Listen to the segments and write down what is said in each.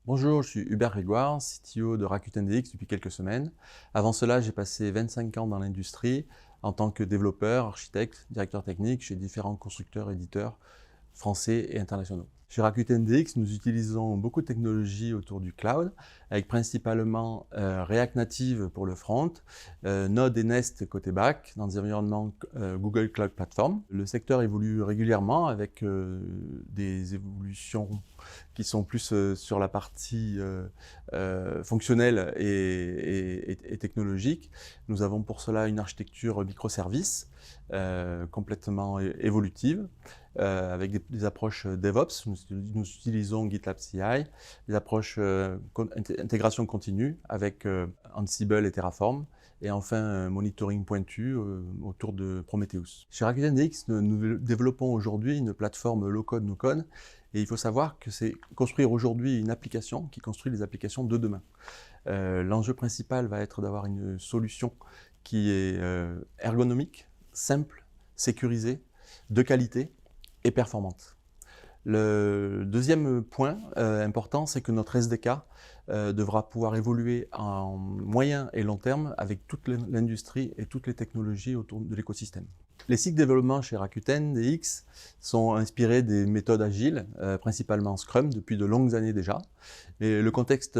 Bonjour, je suis Hubert Grégoire, CTO de Rakuten DX depuis quelques semaines. Avant cela, j'ai passé 25 ans dans l'industrie en tant que développeur, architecte, directeur technique chez différents constructeurs, éditeurs français et internationaux. Chez Rakuten DX, nous utilisons beaucoup de technologies autour du cloud, avec principalement React Native pour le front, Node et Nest côté back, dans des environnements Google Cloud Platform. Le secteur évolue régulièrement avec des évolutions qui sont plus sur la partie fonctionnelle et technologique. Nous avons pour cela une architecture microservices complètement évolutive, avec des approches DevOps. Nous utilisons GitLab CI, des approches intégration continue avec Ansible et Terraform, et enfin un monitoring pointu autour de Prometheus. Chez Rakuten DX, nous développons aujourd'hui une plateforme low-code, no-code, et il faut savoir que c'est construire aujourd'hui une application qui construit les applications de demain. L'enjeu principal va être d'avoir une solution qui est ergonomique, simple, sécurisée, de qualité et performante. Le deuxième point important, c'est que notre SDK devra pouvoir évoluer en moyen et long terme avec toute l'industrie et toutes les technologies autour de l'écosystème. Les cycles de développement chez Rakuten DX sont inspirés des méthodes agiles, principalement Scrum, depuis de longues années déjà. Et le contexte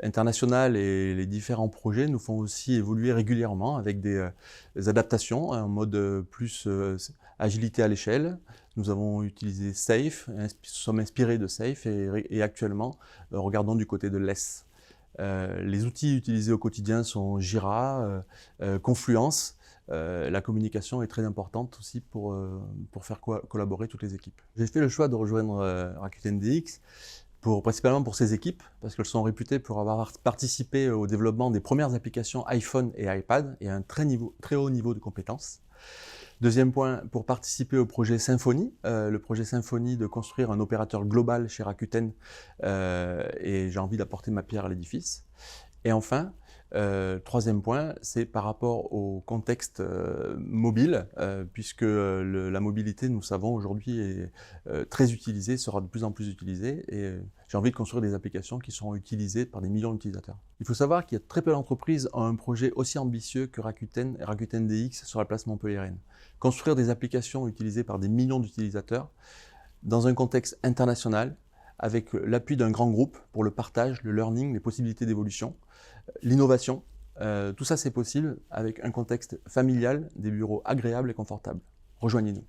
international et les différents projets nous font aussi évoluer régulièrement avec des adaptations en mode plus agilité à l'échelle. Nous avons utilisé Safe, nous sommes inspirés de Safe et actuellement regardons du côté de Less. Les outils utilisés au quotidien sont Jira, Confluence. La communication est très importante aussi pour faire collaborer toutes les équipes. J'ai fait le choix de rejoindre Rakuten DX principalement pour ces équipes, parce qu'elles sont réputées pour avoir participé au développement des premières applications iPhone et iPad et à un très haut niveau de compétences. Deuxième point, pour participer au projet Symfony, le projet Symfony de construire un opérateur global chez Rakuten, et j'ai envie d'apporter ma pierre à l'édifice. Et enfin, troisième point, c'est par rapport au contexte mobile, puisque la mobilité, nous savons aujourd'hui, est très utilisée, sera de plus en plus utilisée, et j'ai envie de construire des applications qui seront utilisées par des millions d'utilisateurs. Il faut savoir qu'il y a très peu d'entreprises ont un projet aussi ambitieux que Rakuten et Rakuten DX sur la place montpelliéraine. Construire des applications utilisées par des millions d'utilisateurs dans un contexte international, avec l'appui d'un grand groupe pour le partage, le learning, les possibilités d'évolution, l'innovation. Tout ça, c'est possible avec un contexte familial, des bureaux agréables et confortables. Rejoignez-nous.